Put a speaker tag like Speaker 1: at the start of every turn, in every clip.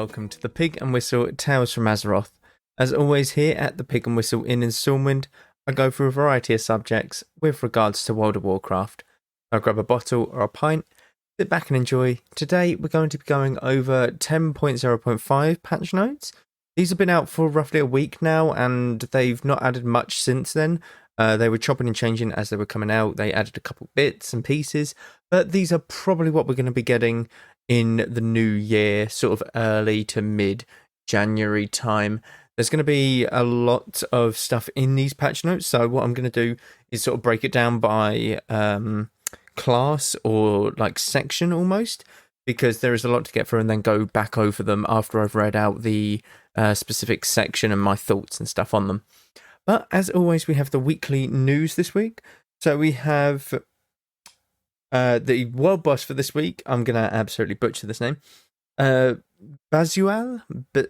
Speaker 1: welcome to the Pig and Whistle Tales from Azeroth. As always, here at the Pig and Whistle Inn in Stormwind, I go through a variety of subjects with regards to World of Warcraft. I'll grab a bottle or a pint, sit back and enjoy. Today we're going to be going over 10.0.5 patch notes. These have been out for roughly a week now and they've not added much since then. They were chopping and changing as they were coming out. They added a couple bits and pieces, but these are probably what we're going to be getting in the new year, sort of early to mid-January time. There's going to be a lot of stuff in these patch notes, so what I'm going to do is sort of break it down by class or like section almost, because there is a lot to get through, and then go back over them after I've read out the specific section and my thoughts and stuff on them. But as always, we have the weekly news this week. So we have the world boss for this week. I'm going to absolutely butcher this name. Basil?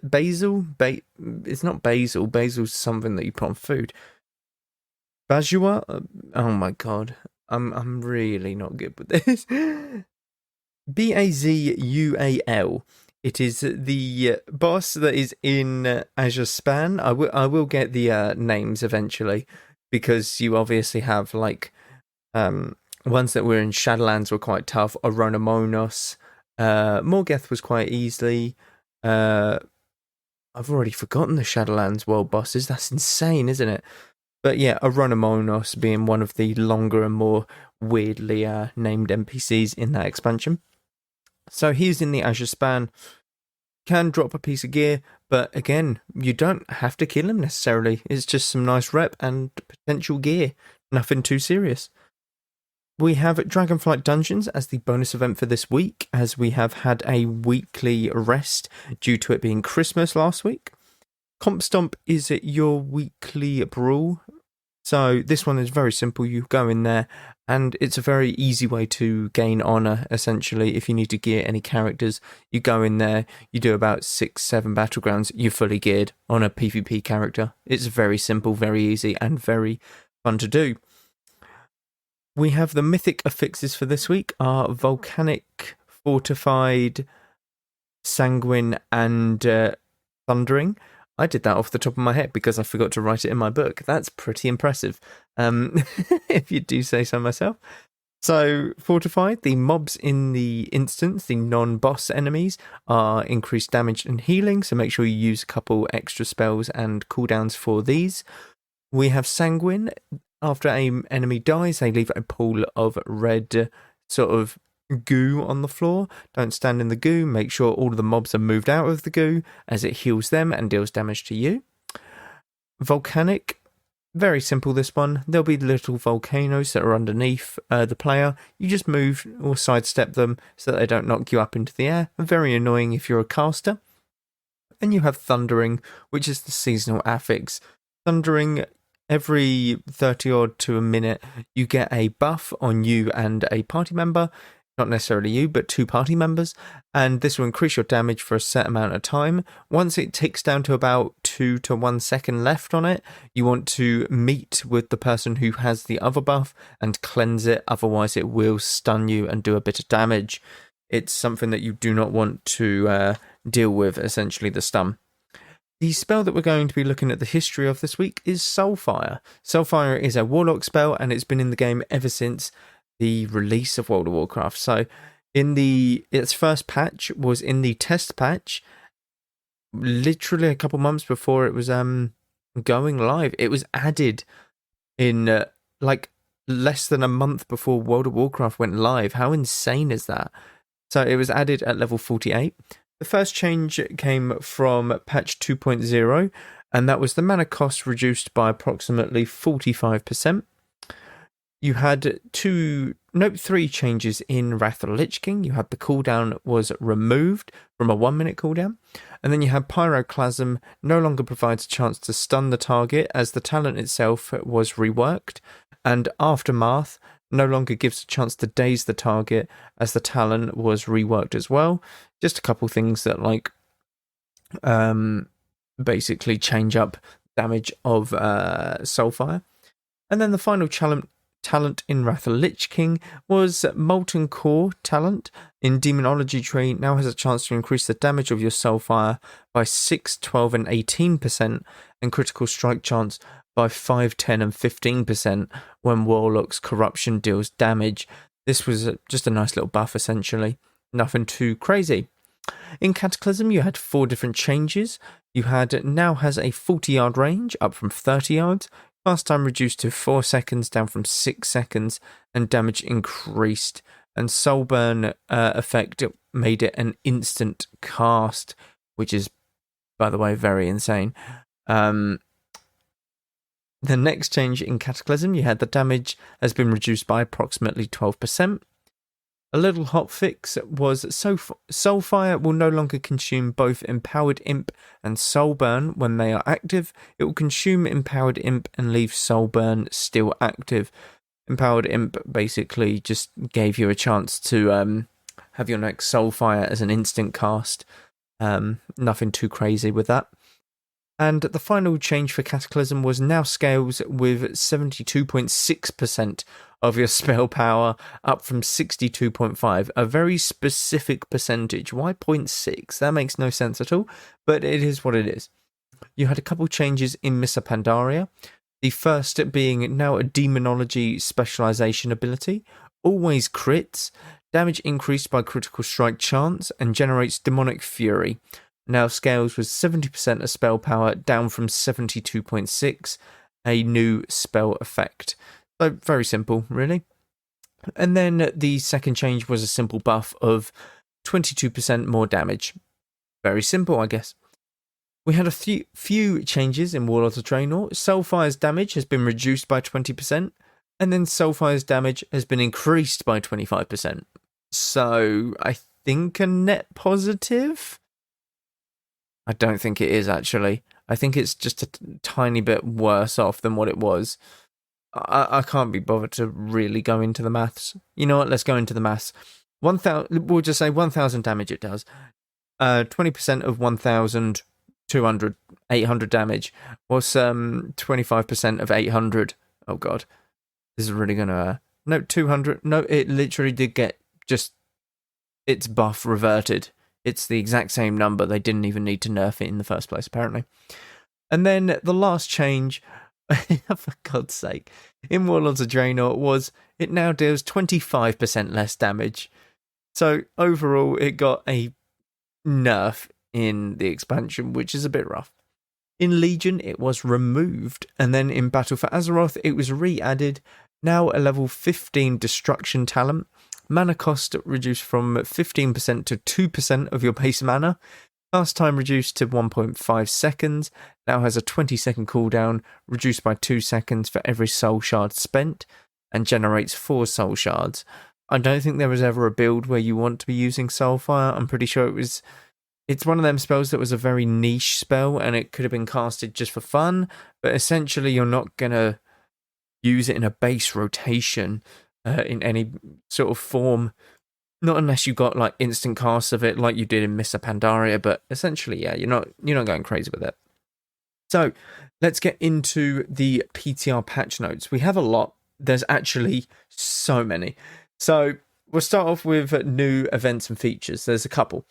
Speaker 1: Basil? It's not basil. Basil's something that you put on food. Bajua? Oh my god. I'm really not good with this. Bazual. It is the boss that is in Azure Span. I will get the names eventually, because you obviously have like ones that were in Shadowlands were quite tough. Oronomonos, Morgeth was quite easily. I've already forgotten the Shadowlands world bosses. That's insane, isn't it? But yeah, Oronomonos being one of the longer and more weirdly named NPCs in that expansion. So he's in the Azure Span, can drop a piece of gear, but again, you don't have to kill him necessarily. It's just some nice rep and potential gear. Nothing too serious. We have Dragonflight Dungeons as the bonus event for this week, as we have had a weekly rest due to it being Christmas last week. Comp Stomp is your weekly brawl. So this one is very simple. You go in there and it's a very easy way to gain honour, essentially. If you need to gear any characters, you go in there, you do about 6-7 battlegrounds, you're fully geared on a PvP character. It's very simple, very easy, and very fun to do. We have the mythic affixes for this week are Volcanic, Fortified, Sanguine, and Thundering. I did that off the top of my head because I forgot to write it in my book. That's pretty impressive, if you do say so myself. So, Fortified, the mobs in the instance, the non-boss enemies, are increased damage and healing, so make sure you use a couple extra spells and cooldowns for these. We have Sanguine. After an enemy dies, they leave a pool of red sort of goo on the floor. Don't stand in the goo. Make sure all of the mobs are moved out of the goo, as it heals them and deals damage to you. Volcanic, very simple this one. There'll be little volcanoes that are underneath the player. You just move or sidestep them so that they don't knock you up into the air. Very annoying if you're a caster. And you have Thundering, which is the seasonal affix. Thundering, every 30 odd to a minute, you get a buff on you and a party member. Not necessarily you, but 2 party members, and this will increase your damage for a set amount of time. Once it ticks down to about 2 to 1 second left on it, you want to meet with the person who has the other buff and cleanse it, otherwise it will stun you and do a bit of damage. It's something that you do not want to deal with, essentially the stun. The spell that we're going to be looking at the history of this week is Soulfire. Soulfire is a warlock spell, and it's been in the game ever since the release of World of Warcraft. So its first patch was in the test patch, literally a couple months before it was going live. It was added in like less than a month before World of Warcraft went live. How insane is that? So it was added at level 48. The first change came from patch 2.0, and that was the mana cost reduced by approximately 45%. You had 3 changes in Wrath of the Lich King. You had the cooldown was removed from a 1-minute cooldown. And then you had Pyroclasm no longer provides a chance to stun the target, as the talent itself was reworked. And Aftermath no longer gives a chance to daze the target, as the talent was reworked as well. Just a couple things that like basically change up damage of Soulfire. And then the final talent in Wrath of the Lich King was Molten Core talent in Demonology tree now has a chance to increase the damage of your Soulfire by 6, 12 and 18% and critical strike chance by 5, 10 and 15% when Warlock's Corruption deals damage. This was just a nice little buff essentially, nothing too crazy. In Cataclysm you had 4 different changes. You had now has a 40-yard range up from 30 yards. Cast time reduced to 4 seconds, down from 6 seconds, and damage increased. And Soulburn effect made it an instant cast, which is, by the way, very insane. The next change in Cataclysm, you had the damage has been reduced by approximately 12%. A little hotfix was Soulfire will no longer consume both Empowered Imp and Soulburn when they are active. It will consume Empowered Imp and leave Soulburn still active. Empowered Imp basically just gave you a chance to have your next Soulfire as an instant cast. Nothing too crazy with that. And the final change for Cataclysm was now scales with 72.6% of your spell power, up from 62.5%. A very specific percentage. Why 0.6? That makes no sense at all, but it is what it is. You had a couple changes in Missa Pandaria. The first being now a Demonology specialization ability. Always crits. Damage increased by critical strike chance and generates Demonic Fury. Now scales with 70% of spell power, down from 72.6%, a new spell effect. So very simple, really. And then the second change was a simple buff of 22% more damage. Very simple, I guess. We had a few changes in Warlords of Draenor. Soulfire's damage has been reduced by 20%, and then Soulfire's damage has been increased by 25%. So I think a net positive? I don't think it is, actually. I think it's just a tiny bit worse off than what it was. I can't be bothered to really go into the maths. You know what? Let's go into the maths. 1,000. We'll just say 1,000 damage it does. 20% of 1,000, 200, 800 damage. What's 25% of 800? Oh god, this is really gonna. No, 200. No, it literally did get just its buff reverted. It's the exact same number. They didn't even need to nerf it in the first place, apparently. And then the last change, for God's sake, in Warlords of Draenor was it now deals 25% less damage. So overall, it got a nerf in the expansion, which is a bit rough. In Legion, it was removed. And then in Battle for Azeroth, it was re-added. Now a level 15 Destruction talent. Mana cost reduced from 15% to 2% of your base mana. Cast time reduced to 1.5 seconds. Now has a 20-second cooldown, reduced by 2 seconds for every soul shard spent, and generates 4 soul shards. I don't think there was ever a build where you want to be using Soulfire. I'm pretty sure it's one of them spells that was a very niche spell, and it could have been casted just for fun, but essentially you're not going to use it in a base rotation. In any sort of form, not unless you got like instant casts of it like you did in Missa Pandaria, but essentially, yeah, you're not going crazy with it. So let's get into the PTR patch notes. We have a lot. There's actually so many. So we'll start off with new events and features. There's a couple.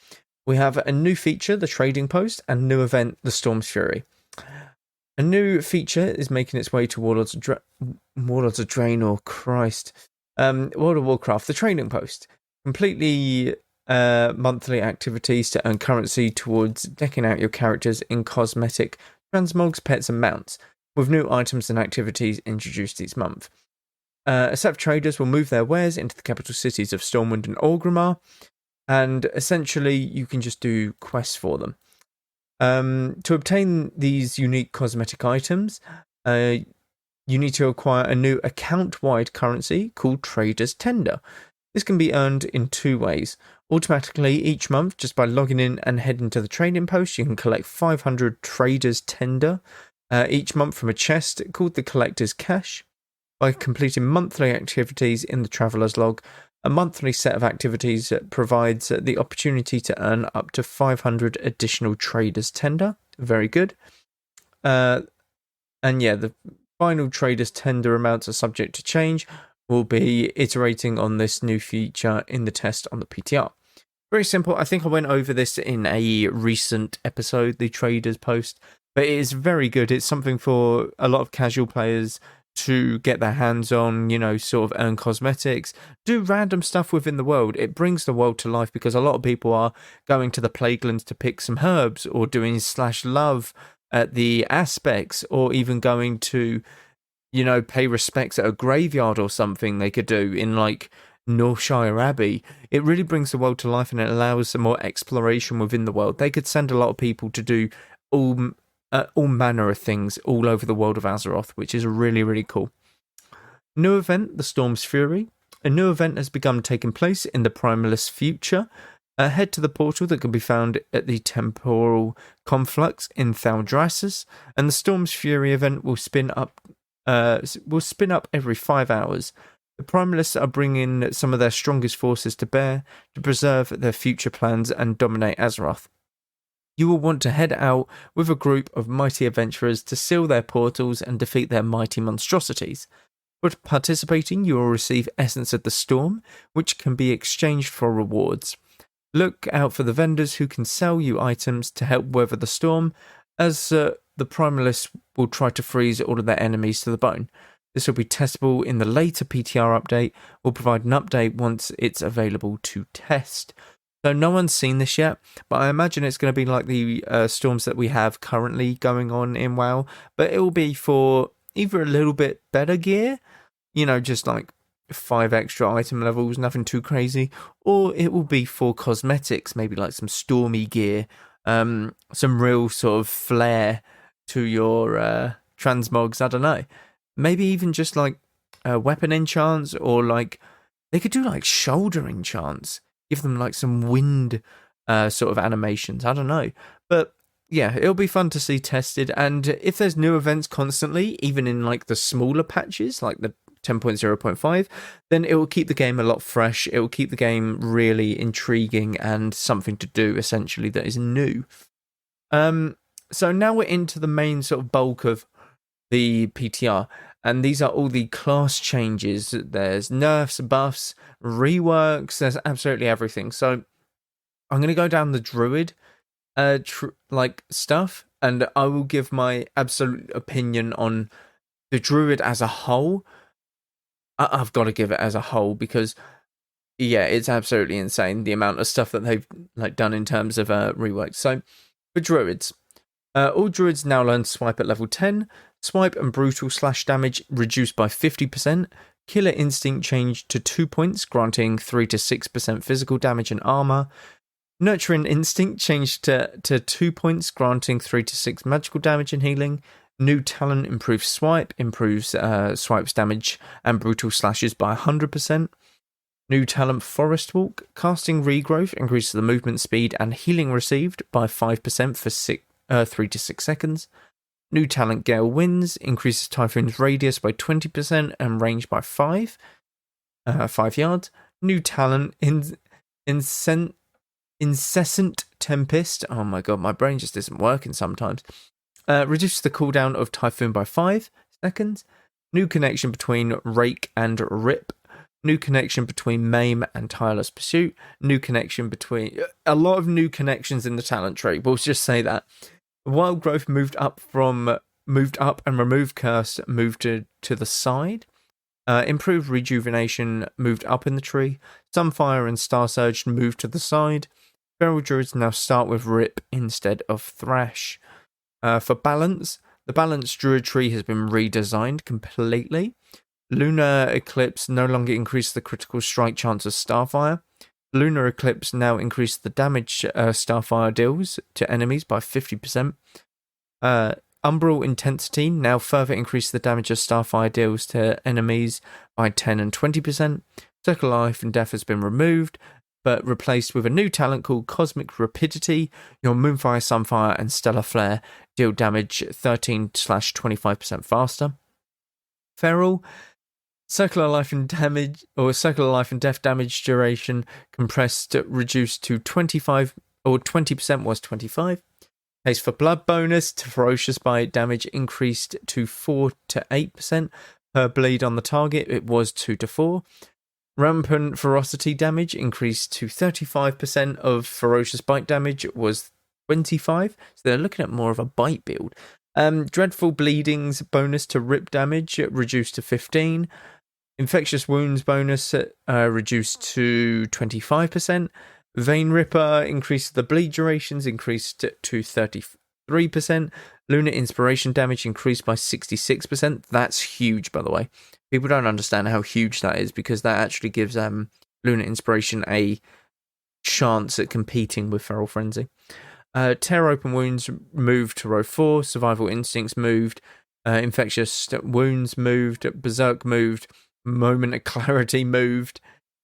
Speaker 1: We have a new feature, the Trading Post, and new event, the Storm's Fury. A new feature is making its way to Warlords of Draenor, Christ. World of Warcraft, the Trading Post. Completely monthly activities to earn currency towards decking out your characters in cosmetic transmogs, pets and mounts, with new items and activities introduced each month. A set of traders will move their wares into the capital cities of Stormwind and Orgrimmar, and essentially you can just do quests for them. To obtain these unique cosmetic items, you need to acquire a new account-wide currency called Trader's Tender. This can be earned in 2 ways. Automatically each month, just by logging in and heading to the trading post, you can collect 500 Trader's Tender each month from a chest called the Collector's Cache. By completing monthly activities in the Traveller's Log, a monthly set of activities provides the opportunity to earn up to 500 additional Trader's Tender. Very good. And yeah, Final traders' tender amounts are subject to change. We'll be iterating on this new feature in the test on the PTR. Very simple. I think I went over this in a recent episode, the traders post, but it is very good. It's something for a lot of casual players to get their hands on, sort of earn cosmetics, do random stuff within the world. It brings the world to life because a lot of people are going to the Plaguelands to pick some herbs or doing /love at the aspects, or even going to, pay respects at a graveyard or something they could do in like Northshire Abbey. It really brings the world to life and it allows some more exploration within the world. They could send a lot of people to do all manner of things all over the world of Azeroth, which is really, really cool. New event, the Storm's Fury. A new event has begun taking place in the Primalist future. Head to the portal that can be found at the Temporal Conflux in Thaldraszus, and the Storm's Fury event will spin up every 5 hours. The Primalists are bringing some of their strongest forces to bear to preserve their future plans and dominate Azeroth. You will want to head out with a group of mighty adventurers to seal their portals and defeat their mighty monstrosities. For participating, you will receive Essence of the Storm, which can be exchanged for rewards. Look out for the vendors who can sell you items to help weather the storm, as the Primalists will try to freeze all of their enemies to the bone. This will be testable in the later PTR update. We'll provide an update once it's available to test. So no one's seen this yet, but I imagine it's going to be like the storms that we have currently going on in WoW, but it will be for either a little bit better gear, just like 5 extra item levels, nothing too crazy, or it will be for cosmetics, maybe like some stormy gear, some real sort of flair to your transmogs, I don't know. Maybe even just like weapon enchants, or like they could do like shoulder enchants, give them like some wind sort of animations, I don't know. But yeah, it'll be fun to see tested, and if there's new events constantly, even in like the smaller patches, like the 10.0.5, then it will keep the game a lot fresh. It will keep the game really intriguing and something to do, essentially, that is new. So now we're into the main sort of bulk of the PTR, and these are all the class changes. There's nerfs, buffs, reworks, there's absolutely everything. So I'm going to go down the druid stuff, and I will give my absolute opinion on the druid as a whole. I've got to give it as a whole because, yeah, it's absolutely insane the amount of stuff that they've done in terms of rework. So for druids, all druids now learn swipe at level 10. Swipe and brutal slash damage reduced by 50%. Killer instinct changed to 2 points, granting 3 to 6% physical damage and armor. Nurturing instinct changed to 2 points, granting 3 to 6 magical damage and healing. New talent improves swipe, improves swipes damage and brutal slashes by 100%. New talent forest walk, casting regrowth increases the movement speed and healing received by 5% for 3 to 6 seconds. New talent gale winds increases Typhoon's radius by 20% and range by 5 yards. New talent incessant tempest. Oh my god, my brain just isn't working sometimes. Reduces the cooldown of Typhoon by 5 seconds. New connection between Rake and Rip. New connection between Maim and Tireless Pursuit. New connection between... A lot of new connections in the talent tree. We'll just say that. Wild Growth moved up and removed Curse moved to the side. Improved Rejuvenation moved up in the tree. Sunfire and Star Surge moved to the side. Feral Druids now start with Rip instead of Thrash. For balance, the balanced druid tree has been redesigned completely. Lunar Eclipse no longer increases the critical strike chance of Starfire. Lunar Eclipse now increases the damage Starfire deals to enemies by 50%. Umbral Intensity now further increases the damage of Starfire deals to enemies by 10 and 20%. Circle Life and Death has been removed, but replaced with a new talent called Cosmic Rapidity. Your Moonfire, Sunfire, and Stellar Flare deal damage 13/25% faster. Feral, Circular Life and Death damage duration compressed, reduced to 25, or 20% was 25. Taste for Blood bonus to ferocious bite damage increased to 4 to 8% per bleed on the target. It was 2 to 4. Rampant ferocity damage increased to 35% of ferocious bite damage. It was 25. So they're looking at more of a bite build. Dreadful bleedings bonus to rip damage reduced to 15. Infectious wounds bonus reduced to 25%. Vein Ripper increased the bleed durations, increased to 33%. Lunar Inspiration damage increased by 66%. That's huge, by the way. People don't understand how huge that is because that actually gives Lunar Inspiration a chance at competing with Feral Frenzy. Tear Open Wounds moved to row 4. Survival Instincts moved. Infectious Wounds moved. Berserk moved. Moment of Clarity moved.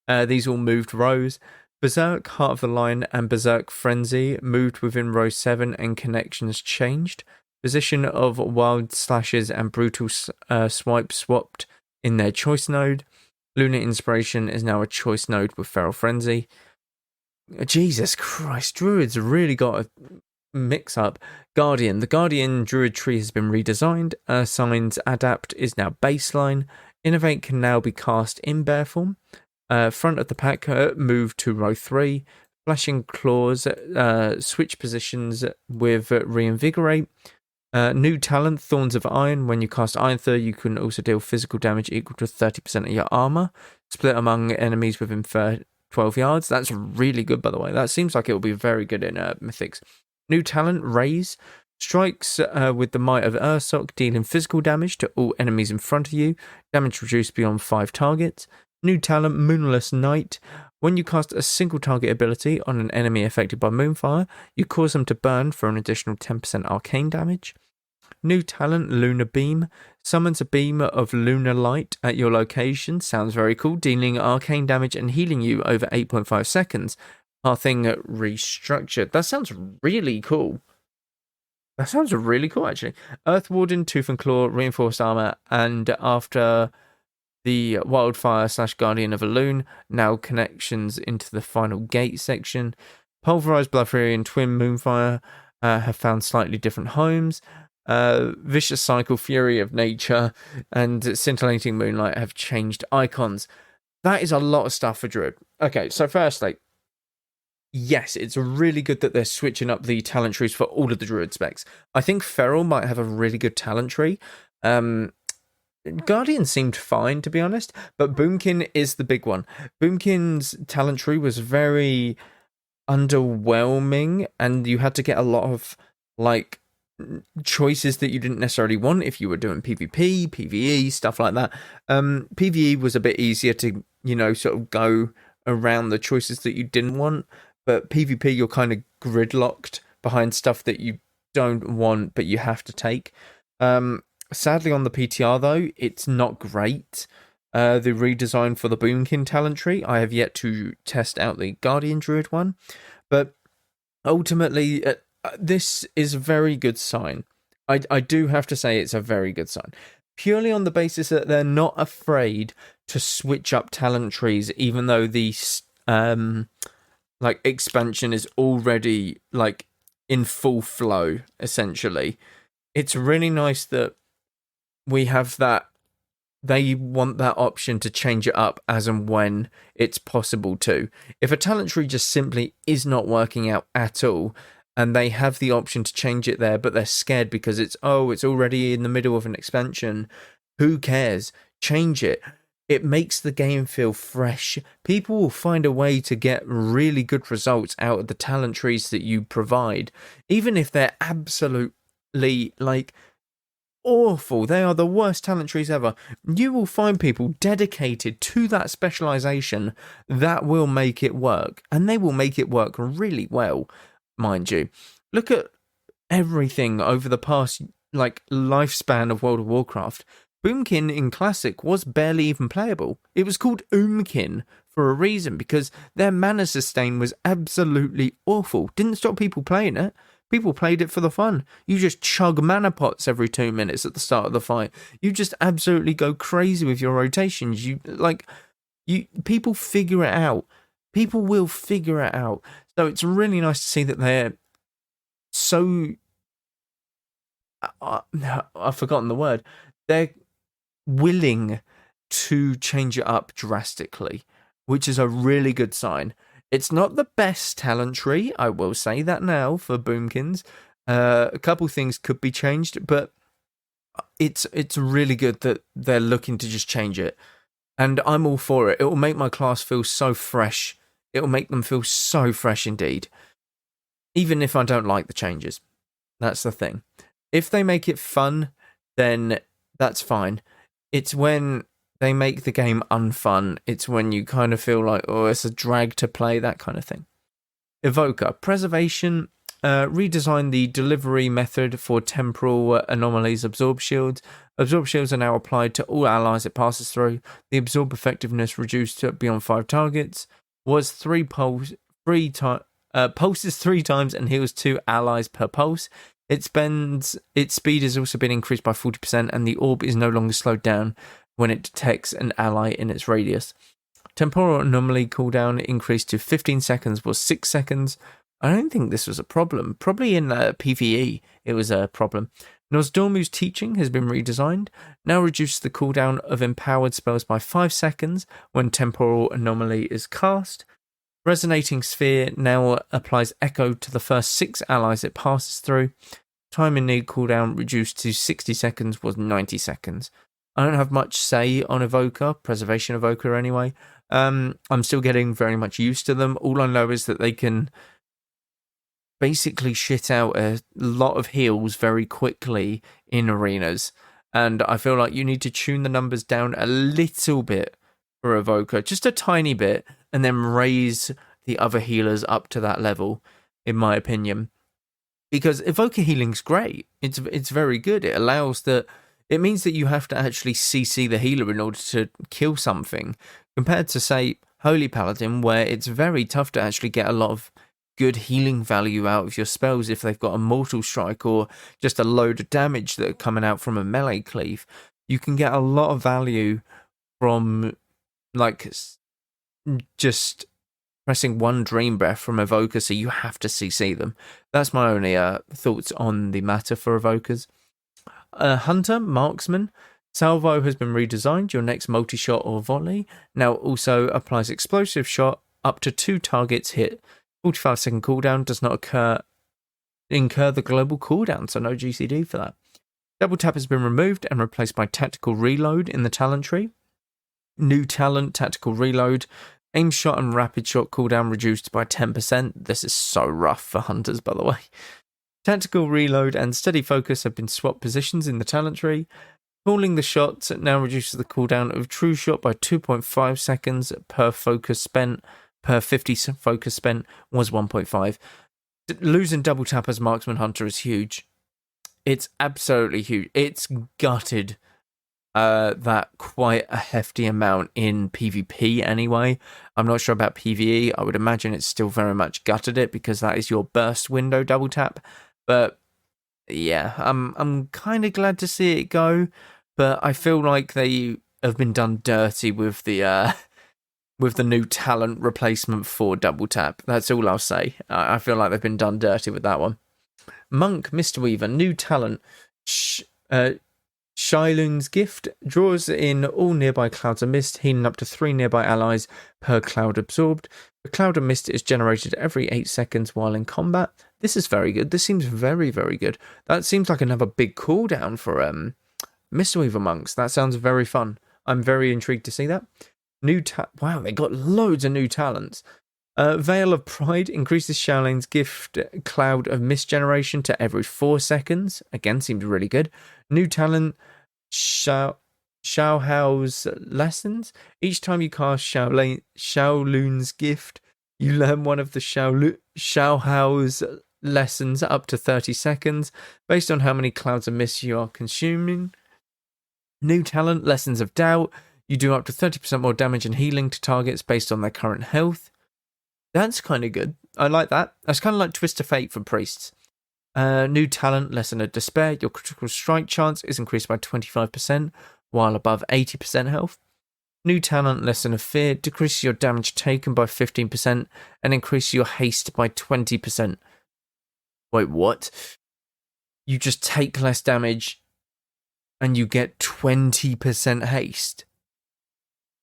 Speaker 1: These all moved rows. Berserk, Heart of the Lion, and Berserk Frenzy moved within row 7 and connections changed. Position of Wild Slashes and Brutal Swipe swapped in their choice node. Lunar Inspiration is now a choice node with Feral Frenzy. Jesus Christ, Druids really got a mix up. Guardian. The Guardian Druid tree has been redesigned. Signs Adapt is now baseline. Innovate can now be cast in bear form. Front of the pack moved to row 3. Flashing Claws switch positions with Reinvigorate. New talent, Thorns of Iron. When you cast Iron Thur, you can also deal physical damage equal to 30% of your armor. Split among enemies within 12 yards. That's really good, by the way. That seems like it will be very good in Mythics. New talent, Raise. Strikes with the might of Ursoc, dealing physical damage to all enemies in front of you. Damage reduced beyond 5 targets. New talent, Moonless Night. When you cast a single target ability on an enemy affected by Moonfire, you cause them to burn for an additional 10% arcane damage. New talent, Lunar Beam. Summons a beam of lunar light at your location. Sounds very cool. Dealing arcane damage and healing you over 8.5 seconds. Pathing restructured. That sounds really cool. That sounds really cool, actually. Earth Warden, Tooth and Claw, Reinforced Armor, and after the Wildfire / Guardian of a Loon, now connections into the final gate section. Pulverized Blood Fury and Twin Moonfire have found slightly different homes. Vicious Cycle, Fury of Nature, and Scintillating Moonlight have changed icons. That is a lot of stuff for Druid. Okay, so firstly, yes, it's really good that they're switching up the talent trees for all of the Druid specs. I think Feral might have a really good talent tree. Guardian seemed fine, to be honest, but Boomkin is the big one. Boomkin's talent tree was very underwhelming, and you had to get a lot of, like, choices that you didn't necessarily want if you were doing PvP, PvE, stuff like that. PvE was a bit easier to, sort of go around the choices that you didn't want, but PvP, you're kind of gridlocked behind stuff that you don't want, but you have to take. Sadly, on the PTR, though, it's not great. The redesign for the Boomkin talent tree, I have yet to test out the Guardian Druid one, but ultimately, this is a very good sign. I do have to say it's a very good sign. Purely on the basis that they're not afraid to switch up talent trees, even though the expansion is already in full flow, essentially. It's really nice that we have that. They want that option to change it up as and when it's possible to. If a talent tree just simply is not working out at all, and they have the option to change it there, but they're scared because it's already in the middle of an expansion, who cares? Change it. It makes the game feel fresh. People will find a way to get really good results out of the talent trees that you provide, even if they're absolutely awful. They are the worst talent trees ever. You will find people dedicated to that specialization that will make it work, and they will make it work really well, mind you. Look at everything over the past lifespan of World of Warcraft. Boomkin in Classic was barely even playable. It was called Oomkin for a reason, because their mana sustain was absolutely awful. Didn't stop people playing it. People played it for the fun. You just chug mana pots every 2 minutes at the start of the fight. You just absolutely go crazy with your rotations. People figure it out. People will figure it out. So it's really nice to see that they're so I've forgotten the word. They're willing to change it up drastically, which is a really good sign. It's not the best talent tree, I will say that now, for Boomkins. A couple things could be changed, but it's really good that they're looking to just change it. And I'm all for it. It will make my class feel so fresh. It will make them feel so fresh indeed. Even if I don't like the changes. That's the thing. If they make it fun, then that's fine. It's when they make the game unfun. It's when you kind of feel like, oh, it's a drag to play, that kind of thing. Evoker. Preservation. Redesign the delivery method for temporal anomalies absorb shields. Absorb shields are now applied to all allies it passes through. The absorb effectiveness reduced to beyond 5 targets. Was pulses 3 times and heals 2 allies per pulse. Its speed has also been increased by 40%, and the orb is no longer slowed down when it detects an ally in its radius. Temporal anomaly cooldown increased to 15 seconds, was 6 seconds. I don't think this was a problem. Probably in PvE it was a problem. Nosdormu's teaching has been redesigned. Now reduces the cooldown of empowered spells by 5 seconds when temporal anomaly is cast. Resonating Sphere now applies echo to the first 6 allies it passes through. Time in need cooldown reduced to 60 seconds, was 90 seconds. I don't have much say on Evoker, Preservation Evoker anyway. I'm still getting very much used to them. All I know is that they can basically shit out a lot of heals very quickly in arenas. And I feel like you need to tune the numbers down a little bit for Evoker, just a tiny bit, and then raise the other healers up to that level, in my opinion. Because Evoker healing's great. It's very good. It means that you have to actually CC the healer in order to kill something, compared to, say, Holy Paladin, where it's very tough to actually get a lot of good healing value out of your spells if they've got a mortal strike or just a load of damage that are coming out from a melee cleave. You can get a lot of value from like just pressing one Dream Breath from Evoker, so you have to CC them. That's my only thoughts on the matter for Evokers. Hunter, Marksman. Salvo has been redesigned. Your next multi-shot or volley now also applies explosive shot up to 2 targets hit. 45-second cooldown, does not incur the global cooldown, so no GCD for that. Double tap has been removed and replaced by tactical reload in the talent tree. New talent, tactical reload. Aim shot and rapid shot cooldown reduced by 10%. This is so rough for hunters, by the way. Tactical reload and steady focus have been swapped positions in the talent tree. Calling the shots now reduces the cooldown of true shot by 2.5 seconds per focus spent. Per 50 focus spent was 1.5. Losing double tap as Marksman Hunter is huge. It's absolutely huge. It's gutted that quite a hefty amount in PvP anyway. I'm not sure about PvE. I would imagine it's still very much gutted it because that is your burst window double tap. But yeah, I'm kind of glad to see it go, but I feel like they have been done dirty with the new talent replacement for double tap. That's all I'll say. I feel like they've been done dirty with that one. Monk, Mistweaver, new talent. Shylun's Gift draws in all nearby clouds of mist, healing up to 3 nearby allies per cloud absorbed. The cloud of mist is generated every 8 seconds while in combat. This is very good. This seems very, very good. That seems like another big cooldown for Mistweaver monks. That sounds very fun. I'm very intrigued to see that. Wow, they got loads of new talents. Veil of Pride increases Shaolin's Gift cloud of mist generation to every 4 seconds. Again, seems really good. New talent, Xiaohao's Lessons. Each time you cast Shaolun's Gift, you learn one of the Xiaohao's lessons up to 30 seconds, based on how many clouds of mist you are consuming. New talent, Lessons of Doubt. You do up to 30% more damage and healing to targets based on their current health. That's kind of good. I like that. That's kind of like Twist of Fate for priests. New talent, Lesson of Despair. Your critical strike chance is increased by 25% while above 80% health. New talent, Lesson of Fear. Decreases your damage taken by 15% and increases your haste by 20%. Wait, what? you just take less damage and you get 20% haste.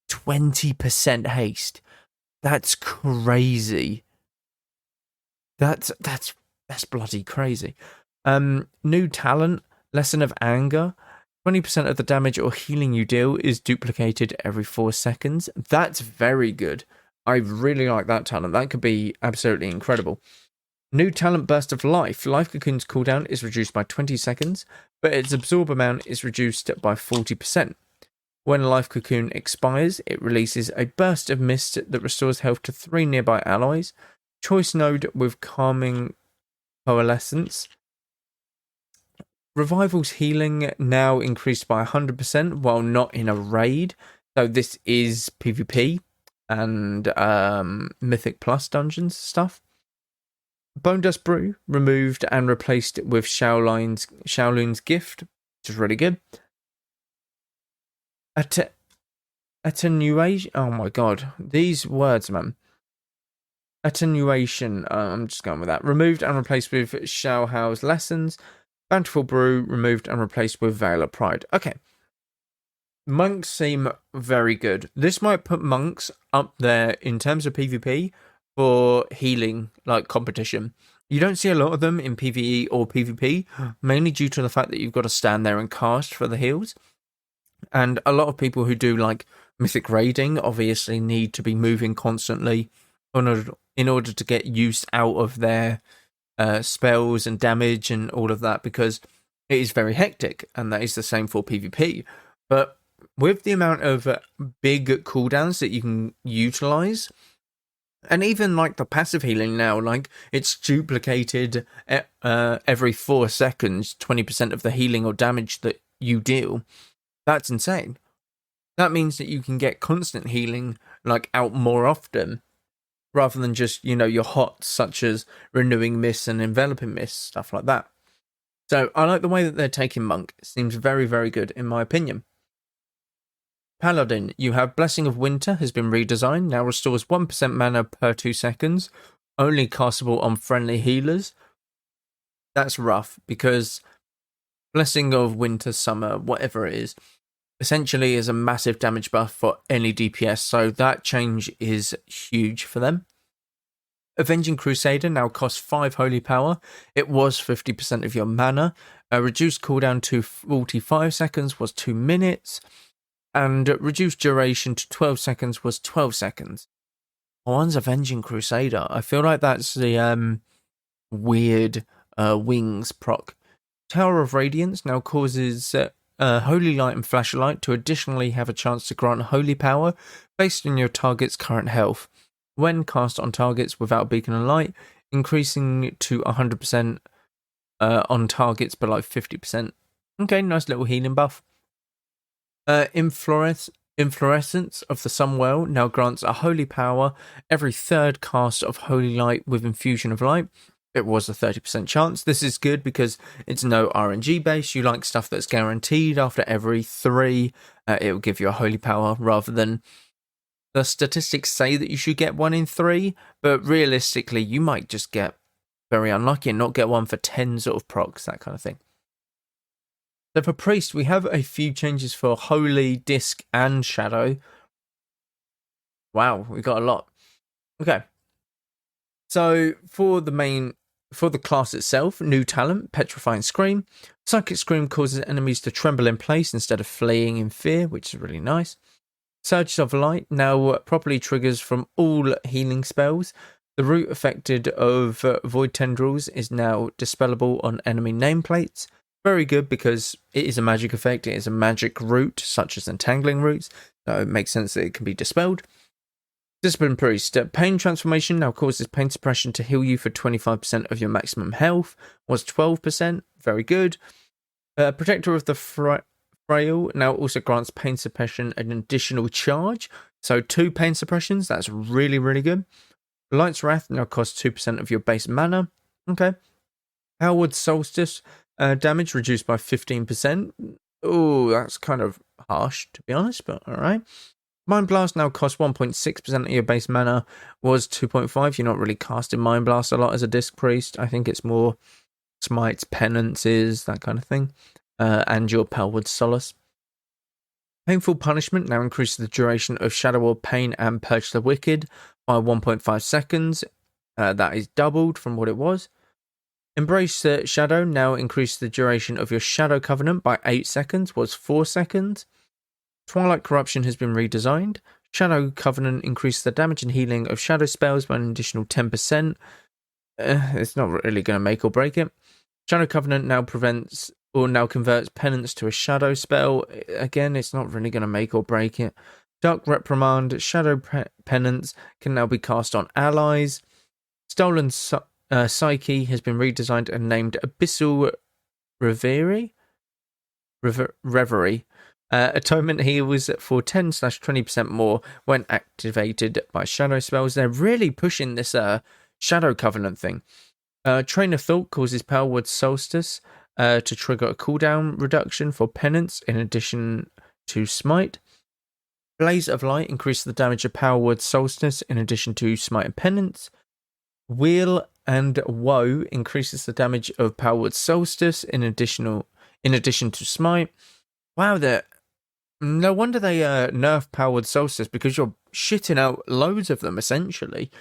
Speaker 1: 20% haste. That's crazy. That's bloody crazy. New talent, Lesson of Anger. 20% of the damage or healing you deal is duplicated every 4 seconds. That's very good. I really like that talent. That could be absolutely incredible. New talent, Burst of Life. Life Cocoon's cooldown is reduced by 20 seconds, but its absorb amount is reduced by 40%. When a Life Cocoon expires, it releases a burst of mist that restores health to 3 nearby allies. Choice node with Calming Coalescence. Revival's healing now increased by 100% while not in a raid. So this is PvP and Mythic Plus dungeons stuff. Bone Dust Brew removed and replaced with Shaolun's Gift, which is really good. Attenuation. Oh my god, these words, man. Attenuation. I'm just going with that. Removed and replaced with Xiaohao's Lessons. Bountiful Brew removed and replaced with Veil of Pride. Okay. Monks seem very good. This might put monks up there in terms of PvP for healing, like competition. You don't see a lot of them in PvE or PvP, mainly due to the fact that you've got to stand there and cast for the heals. And a lot of people who do like mythic raiding obviously need to be moving constantly in order to get use out of their spells and damage and all of that, because it is very hectic, and that is the same for PvP. But with the amount of big cooldowns that you can utilize, and even like the passive healing now, like it's duplicated every 4 seconds, 20% of the healing or damage that you deal. That's insane. That means that you can get constant healing like out more often, rather than just, your hots such as Renewing Mist and Enveloping Mist, stuff like that. So I like the way that they're taking Monk. It seems very, very good in my opinion. Paladin, you have Blessing of Winter has been redesigned, now restores 1% mana per 2 seconds, only castable on friendly healers. That's rough, because Blessing of Winter, Summer, whatever it is, essentially is a massive damage buff for any DPS, so that change is huge for them. Avenging Crusader now costs 5 holy power. It was 50% of your mana. Reduced cooldown to 45 seconds was 2 minutes. And reduced duration to 12 seconds was 12 seconds. One's Avenging Crusader. I feel like that's the weird wings proc. Tower of Radiance now causes Holy Light and Flashlight to additionally have a chance to grant holy power based on your target's current health. When cast on targets without Beacon of Light, increasing to 100% on targets below 50%. Okay, nice little healing buff. Inflorescence of the Sunwell now grants a holy power every 3rd cast of Holy Light with Infusion of Light. It was a 30% chance. This is good because it's no RNG base. You like stuff that's guaranteed after every 3. It will give you a holy power, rather than the statistics say that you should get 1 in 3, but realistically you might just get very unlucky and not get 1 for 10 sort of procs, that kind of thing. So for Priest, we have a few changes for Holy, Disc, and Shadow. Wow, we got a lot. Okay. So for the class itself, new talent, Petrifying Scream. Psychic Scream causes enemies to tremble in place instead of fleeing in fear, which is really nice. Surges of Light now properly triggers from all healing spells. The root affected of Void Tendrils is now dispellable on enemy nameplates. Very good, because it is a magic effect. It is a magic root, such as Entangling Roots, so it makes sense that it can be dispelled. Discipline Priest. Pain Transformation now causes pain suppression to heal you for 25% of your maximum health. Was 12%. Very good. Protector of the Frail now also grants pain suppression an additional charge. So 2 pain suppressions. That's really, really good. Light's Wrath now costs 2% of your base mana. Okay. Howard Solstice. Damage reduced by 15%. Oh, that's kind of harsh, to be honest, but alright. Mind Blast now costs 1.6% of your base mana, was 2.5. You're not really casting Mind Blast a lot as a Disc Priest. I think it's more smites, penances, that kind of thing, and your Power Solace. Painful Punishment now increases the duration of Shadow or Pain and Purge the Wicked by 1.5 seconds. That is doubled from what it was. Embrace Shadow now increases the duration of your Shadow Covenant by 8 seconds, was 4 seconds. Twilight Corruption has been redesigned. Shadow Covenant increases the damage and healing of Shadow spells by an additional 10%. It's not really going to make or break it. Shadow Covenant now converts Penance to a Shadow spell. Again, it's not really going to make or break it. Dark Reprimand, Shadow Penance can now be cast on allies. Stolen Psyche has been redesigned and named Abyssal Reverie. Atonement heals for 10/20% more when activated by Shadow spells. They're really pushing this Shadow Covenant thing. Train of Thought causes Power Word Solstice to trigger a cooldown reduction for Penance in addition to Smite. Blaze of Light increases the damage of Power Word Solstice in addition to Smite and Penance. Wheel and Woe increases the damage of Power Word Solstice in addition to Smite. Wow, no wonder they nerfed Power Word Solstice, because you're shitting out loads of them essentially.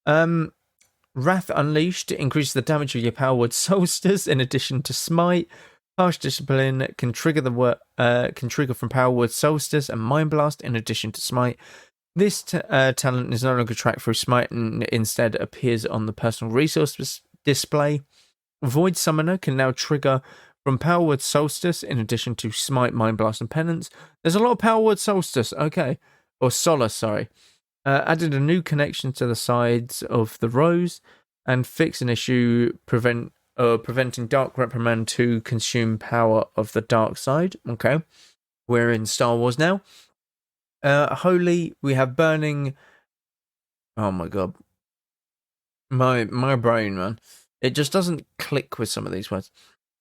Speaker 1: Wrath Unleashed increases the damage of your Power Word Solstice in addition to Smite. Harsh Discipline can trigger from Power Word Solstice and Mind Blast in addition to Smite. This talent is no longer tracked through Smite and instead appears on the personal resource display. Void Summoner can now trigger from Power Word Solstice in addition to Smite, Mind Blast, and Penance. There's a lot of Power Word Solstice, okay. Or Solace, sorry. Added a new connection to the sides of the rows and fixed an issue preventing Dark Reprimand to consume power of the dark side. Okay, we're in Star Wars now. Holy, we have Burning. Oh my god, my brain, man, it just doesn't click with some of these words.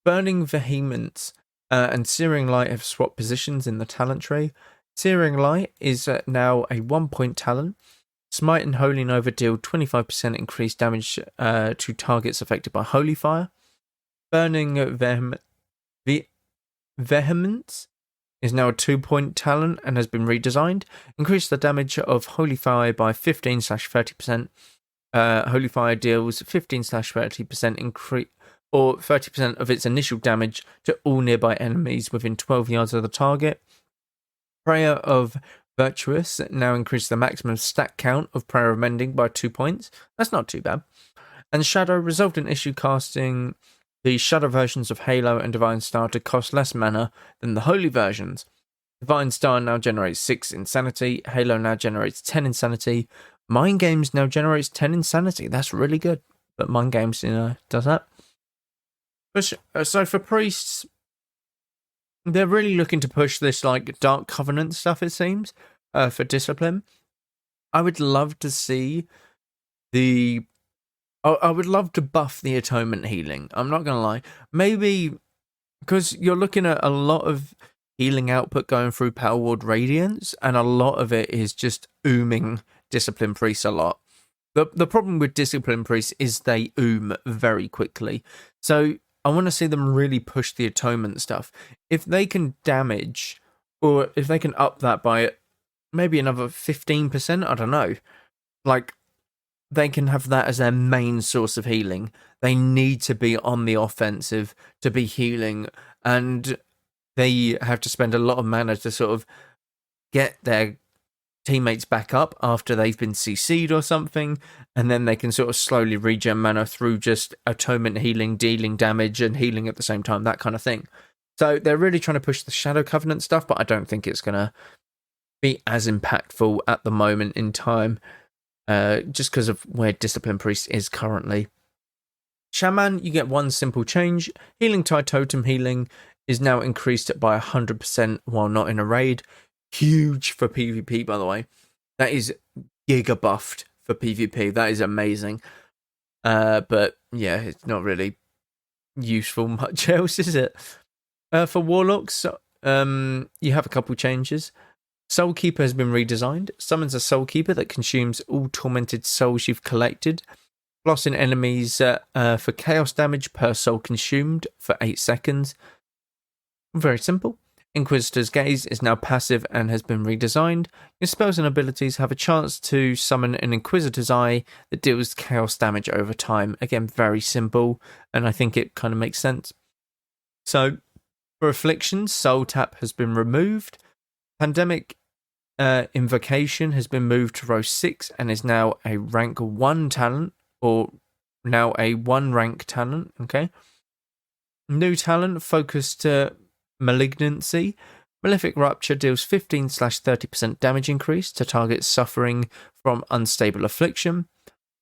Speaker 1: Burning Vehemence and Searing Light have swapped positions in the talent tree. Searing Light is now a 1-point talent. Smite and Holy Nova deal 25% increased damage to targets affected by Holy Fire. Burning Vehemence is now a 2-point talent and has been redesigned. Increase the damage of Holy Fire by 15/30%. Holy Fire deals 15/30% increase, or 30% of its initial damage to all nearby enemies within 12 yards of the target. Prayer of Virtuous now increases the maximum stat count of Prayer of Mending by 2 points. That's not too bad. And Shadow resolved an issue casting the Shadow versions of Halo and Divine Star to cost less mana than the Holy versions. Divine Star now generates 6 Insanity. Halo now generates 10 Insanity. Mind Games now generates 10 Insanity. That's really good. But Mind Games, does that. So for priests, they're really looking to push this Dark Covenant stuff, it seems, for discipline. I would love to see I would love to buff the atonement healing. I'm not going to lie. Maybe because you're looking at a lot of healing output going through Power Word Radiance, and a lot of it is just ooming Discipline Priests a lot. The problem with Discipline Priests is they oom very quickly. So I want to see them really push the atonement stuff. If they can damage, or if they can up that by maybe another 15%, I don't know. They can have that as their main source of healing. They need to be on the offensive to be healing, and they have to spend a lot of mana to sort of get their teammates back up after they've been CC'd or something, and then they can sort of slowly regen mana through just atonement healing, dealing damage and healing at the same time, that kind of thing. So they're really trying to push the Shadow Covenant stuff, but I don't think it's going to be as impactful at the moment in time, just because of where Discipline Priest is currently. Shaman, you get one simple change. Healing Tide Totem healing is now increased by 100% while not in a raid. Huge for PvP, by the way. That is giga buffed for PvP. That is amazing. But yeah, it's not really useful much else, is it? For Warlocks, you have a couple changes. Soul Keeper has been redesigned. Summons a Soul Keeper that consumes all tormented souls you've collected. Flossing enemies for chaos damage per soul consumed for 8 seconds. Very simple. Inquisitor's Gaze is now passive and has been redesigned. Your spells and abilities have a chance to summon an Inquisitor's Eye that deals chaos damage over time. Again, very simple, and I think it kind of makes sense. So, for Afflictions, Soul Tap has been removed. Pandemic Invocation has been moved to row 6 and is now a rank 1 talent, or now a 1 rank talent, okay? New talent, Focused Malignancy. Malefic Rupture deals 15/30% damage increase to targets suffering from unstable affliction.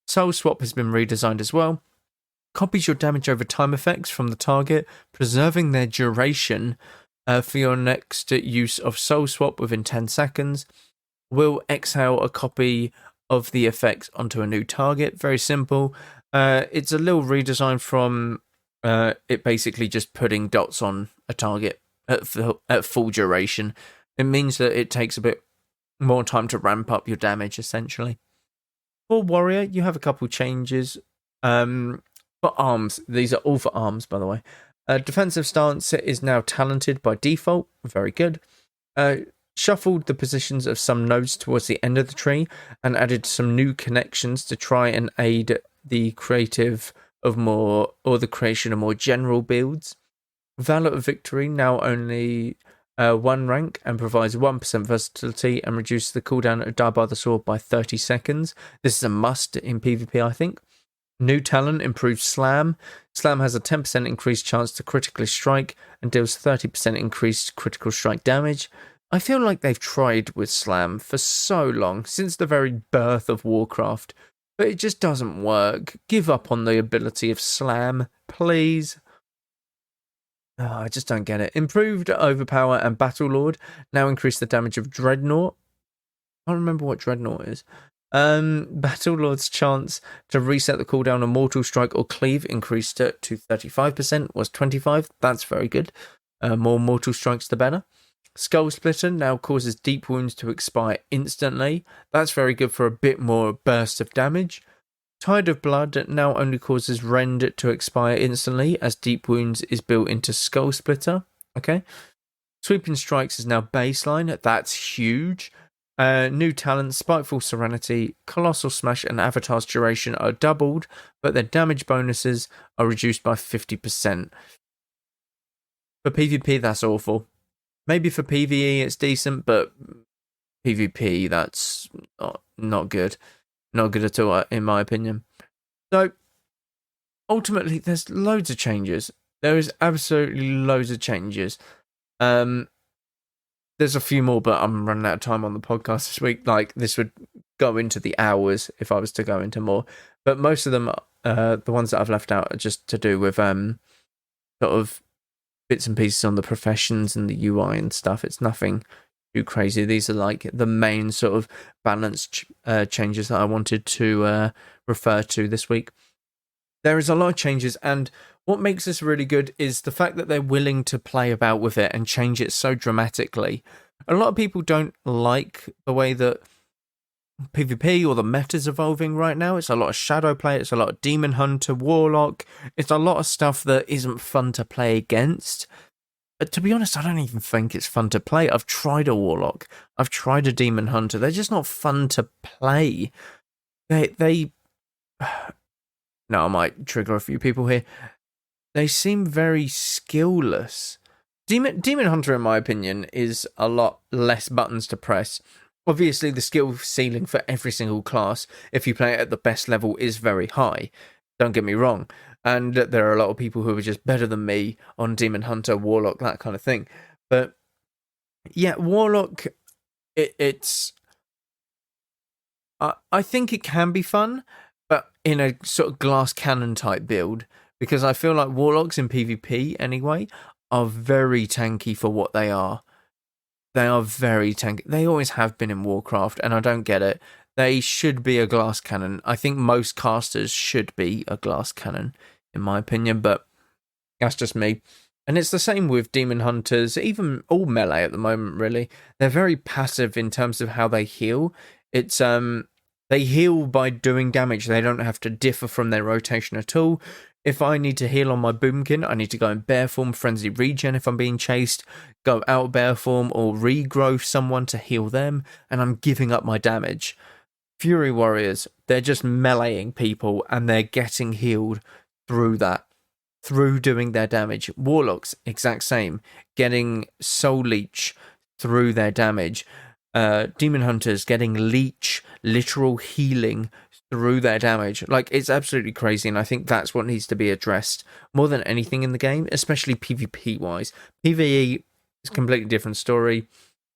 Speaker 1: Soul Swap has been redesigned as well. Copies your damage over time effects from the target, preserving their duration for your next use of Soul Swap within 10 seconds. Will exhale a copy of the effects onto a new target. Very simple. It's a little redesign from it basically just putting dots on a target at full duration. It means that it takes a bit more time to ramp up your damage, essentially. For Warrior, you have a couple changes. For arms, these are all for arms, by the way. Defensive Stance is now talented by default. Very good. Shuffled the positions of some nodes towards the end of the tree and added some new connections to try and aid the creation of more general builds. Valor of Victory now only 1 rank and provides 1% versatility and reduces the cooldown of Die by the Sword by 30 seconds. This is a must in PvP, I think. New talent improves Slam. Slam has a 10% increased chance to critically strike and deals 30% increased critical strike damage. I feel like they've tried with Slam for so long, since the very birth of Warcraft, but it just doesn't work. Give up on the ability of Slam, please. Oh, I just don't get it. Improved Overpower and Battle Lord now increase the damage of Dreadnought. I don't remember what Dreadnought is. Battle Lord's chance to reset the cooldown on Mortal Strike or Cleave increased to 35%, was 25%. That's very good. More Mortal Strikes, the better. Skull Splitter now causes deep wounds to expire instantly. That's very good for a bit more burst of damage. Tide of Blood now only causes Rend to expire instantly, as Deep Wounds is built into Skull Splitter. Okay. Sweeping Strikes is now baseline. That's huge. New talents, Spiteful Serenity, Colossal Smash, and Avatar's duration are doubled, but their damage bonuses are reduced by 50%. For PvP, that's awful. Maybe for PvE, it's decent, but PvP, that's not good. Not good at all, in my opinion. So, ultimately, there's loads of changes. There is absolutely loads of changes. There's a few more, but I'm running out of time on the podcast this week. Like, this would go into the hours if I was to go into more. But most of them, the ones that I've left out, are just to do with sort of bits and pieces on the professions and the UI and stuff. It's nothing too crazy. These are like the main sort of balance changes that I wanted to refer to this week. There is a lot of changes, and what makes this really good is the fact that they're willing to play about with it and change it so dramatically. A lot of people don't like the way that PvP or the meta's evolving right now. It's a lot of Shadow play, it's a lot of Demon Hunter, Warlock, it's a lot of stuff that isn't fun to play against. But to be honest, I don't even think it's fun to play. I've tried a Warlock, I've tried a Demon Hunter, they're just not fun to play. They now I might trigger a few people here. They seem very skillless. Demon Hunter, in my opinion, is a lot less buttons to press. Obviously, the skill ceiling for every single class, if you play it at the best level, is very high. Don't get me wrong. And there are a lot of people who are just better than me on Demon Hunter, Warlock, that kind of thing. But yeah, Warlock, it's... I think it can be fun, but in a sort of glass cannon type build, because I feel like Warlocks in PvP, anyway, are very tanky for what they are. They are very tanky. They always have been in Warcraft, and I don't get it. They should be a glass cannon. I think most casters should be a glass cannon, in my opinion, but that's just me. And it's the same with Demon Hunters, even all melee at the moment, really. They're very passive in terms of how they heal. It's They heal by doing damage. They don't have to differ from their rotation at all. If I need to heal on my boomkin, I need to go in bear form, frenzy regen if I'm being chased, go out bear form, or regrow someone to heal them, and I'm giving up my damage. Fury warriors, they're just meleeing people and they're getting healed through that, through doing their damage. Warlocks, exact same, getting soul leech through their damage. Demon hunters getting leech, literal healing through their damage. Like, it's absolutely crazy, and I think that's what needs to be addressed more than anything in the game, especially PvP wise. PvE is a completely different story.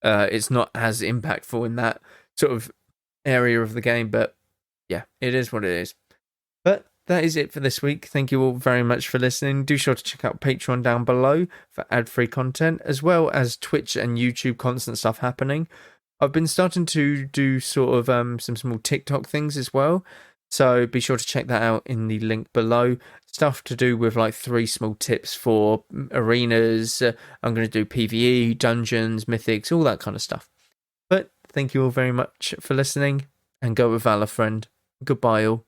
Speaker 1: It's not as impactful in that sort of area of the game, but yeah, it is what it is. But that is it for this week. Thank you all very much for listening. Do sure to check out Patreon down below for ad-free content, as well as Twitch and YouTube constant stuff happening. I've been starting to do sort of some small TikTok things as well, so be sure to check that out in the link below. Stuff to do with like 3 small tips for arenas. I'm going to do PvE, dungeons, mythics, all that kind of stuff. But thank you all very much for listening, and go with Valor, friend. Goodbye all.